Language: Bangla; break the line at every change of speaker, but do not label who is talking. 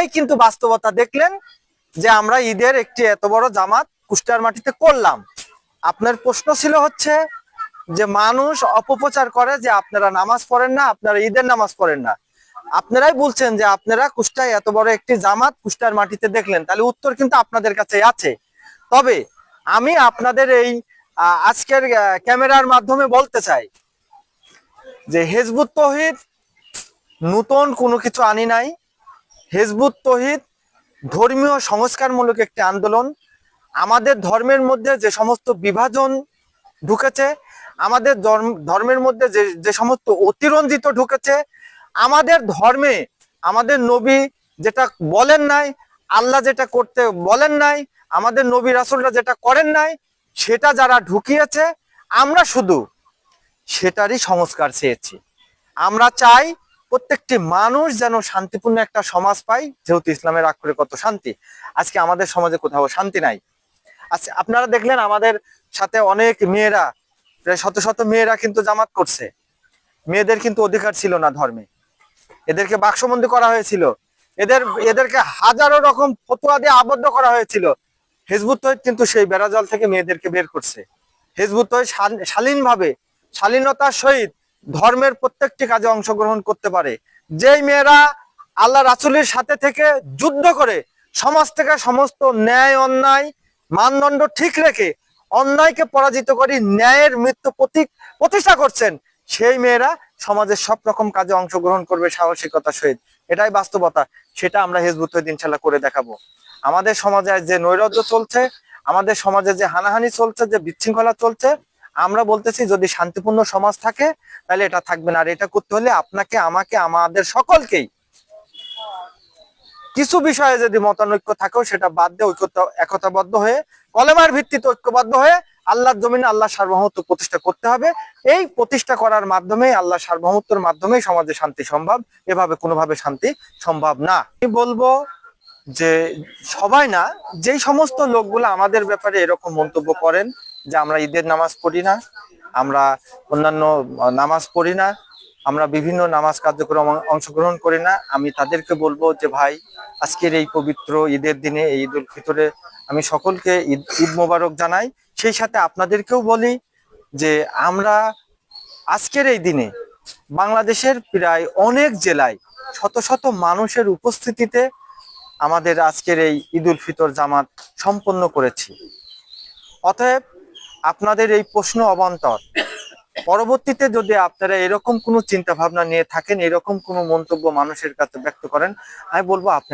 আপনারাই কিন্তু বাস্তবতা দেখলেন যে আমরা ঈদের একটি এত বড় জামাত কুষ্টিয়ার মাটিতে করলাম। আপনার প্রশ্ন ছিল হচ্ছে যে মানুষ অপপ্রচার করে যে আপনারা নামাজ পড়েন না, আপনারা ঈদের নামাজ পড়েন না। আপনারাই বলছেন যে আপনারা কুষ্টিয়ায় এত বড় একটি জামাত কুষ্টিয়ার মাটিতে দেখলেন, তাহলে উত্তর কিন্তু আপনাদের কাছে আছে। তবে আমি আপনাদের এই আজকের ক্যামেরার মাধ্যমে বলতে চাই যে হিজবুত তৌহিদ নতুন কোনো কিছু আনি নাই। হিজবুত তৌহিদ ধর্মীয় সংস্কারমূলক একটি আন্দোলন। আমাদের ধর্মের মধ্যে যে সমস্ত বিভাজন ঢুকেছে, আমাদের ধর্মের মধ্যে যে যে সমস্ত অতিরঞ্জিত ঢুকেছে, আমাদের ধর্মে আমাদের নবী যেটা বলেন নাই, আল্লাহ যেটা করতে বলেন নাই, আমাদের নবী রাসূলরা যেটা করেন নাই, সেটা যারা ঢুকিয়েছে, আমরা শুধু সেটারই সংস্কার চেয়েছি। আমরা চাই প্রত্যেকটি মানুষ যেন শান্তিপূর্ণ একটা সমাজ পায়, যেহেতু ইসলামের আক্ষরে কত শান্তি। আজকে আমাদের সমাজে কোথাও শান্তি নাই। আচ্ছা, আপনারা দেখলেন আমাদের সাথে অনেক মেয়েরা, প্রায় শত শত মেয়েরা কিন্তু জামাত করছে। মেয়েদের কিন্তু অধিকার ছিল না ধর্মে, এদেরকে বাক্সবন্দী করা হয়েছিল, এদেরকে হাজারো রকম ফতোয়া দিয়ে আবদ্ধ করা হয়েছিল। হিজবুত তৌহিদ কিন্তু সেই বেড়াজাল থেকে মেয়েদেরকে বের করছে। হিজবুত তৌহিদ শালীনভাবে, শালীনতার সহিত ধর্মের প্রত্যেকটি কাজে অংশগ্রহণ করতে পারে। যেই মেয়েরা আল্লাহ রাসূলের সাথে থেকে যুদ্ধ করে সমাজ থেকে সমস্ত ন্যায় অন্যায় মানদণ্ড ঠিক রেখে অন্যায়কে পরাজিত করে ন্যায়ের মৃত্যু প্রতিষ্ঠা করছেন, সেই মেয়েরা সমাজের সব রকম কাজে অংশগ্রহণ করবে সাহসিকতার সহিত। এটাই বাস্তবতা, সেটা আমরা হিজবুত তৌহিদ ইনশাআল্লাহ করে দেখাবো। আমাদের সমাজে যে নৈরাজ্য চলছে, আমাদের সমাজে যে হানাহানি চলছে, যে বিশৃঙ্খলা চলছে, আমরা বলতেছি যদি শান্তিপূর্ণ সমাজ থাকে তাহলে এটা থাকবে না। আর এটা করতে হলে আপনাকে, আমাকে, আমাদের সকলকেই কিছু বিষয়ে যদি মতানৈক্য থাকেও সেটা বাদ দিয়ে একতাবদ্ধ হয়ে কলেমার ভিত্তিতে ঐক্যবদ্ধ হয়ে আল্লাহর জমিনে আল্লাহ সার্বভৌমত্ব প্রতিষ্ঠা করতে হবে। এই প্রতিষ্ঠা করার মাধ্যমে আল্লাহ সার্বভৌমত্বের মাধ্যমেই সমাজে শান্তি সম্ভব, এভাবে কোনোভাবে শান্তি সম্ভব না। আমি বলবো যে সবাই না, যেই সমস্ত লোকগুলো আমাদের ব্যাপারে এরকম মন্তব্য করেন যে আমরা ঈদের নামাজ পড়ি না, আমরা অন্যান্য নামাজ পড়ি না, আমরা বিভিন্ন নামাজ কার্যক্রম অংশগ্রহণ করি না, আমি তাদেরকে বলবো যে ভাই, আজকের এই পবিত্র ঈদের দিনে, এই ঈদ উল ফিতরে আমি সকলকে ঈদ মোবারক জানাই। সেই সাথে আপনাদেরকেও বলি যে আমরা আজকের এই দিনে বাংলাদেশের প্রায় অনেক জেলায় শত শত মানুষের উপস্থিতিতে আমাদের আজকের এই ঈদ উল ফিতর জামাত সম্পন্ন করেছি। অতএব আপনাদের এই প্রশ্ন অবান্তর। পরবর্তীতে যদি আপনারা এরকম কোনো চিন্তা ভাবনা নিয়ে থাকেন, এরকম কোনো মন্তব্য মানুষের কাছে ব্যক্ত করেন, আমি বলবো আপনারা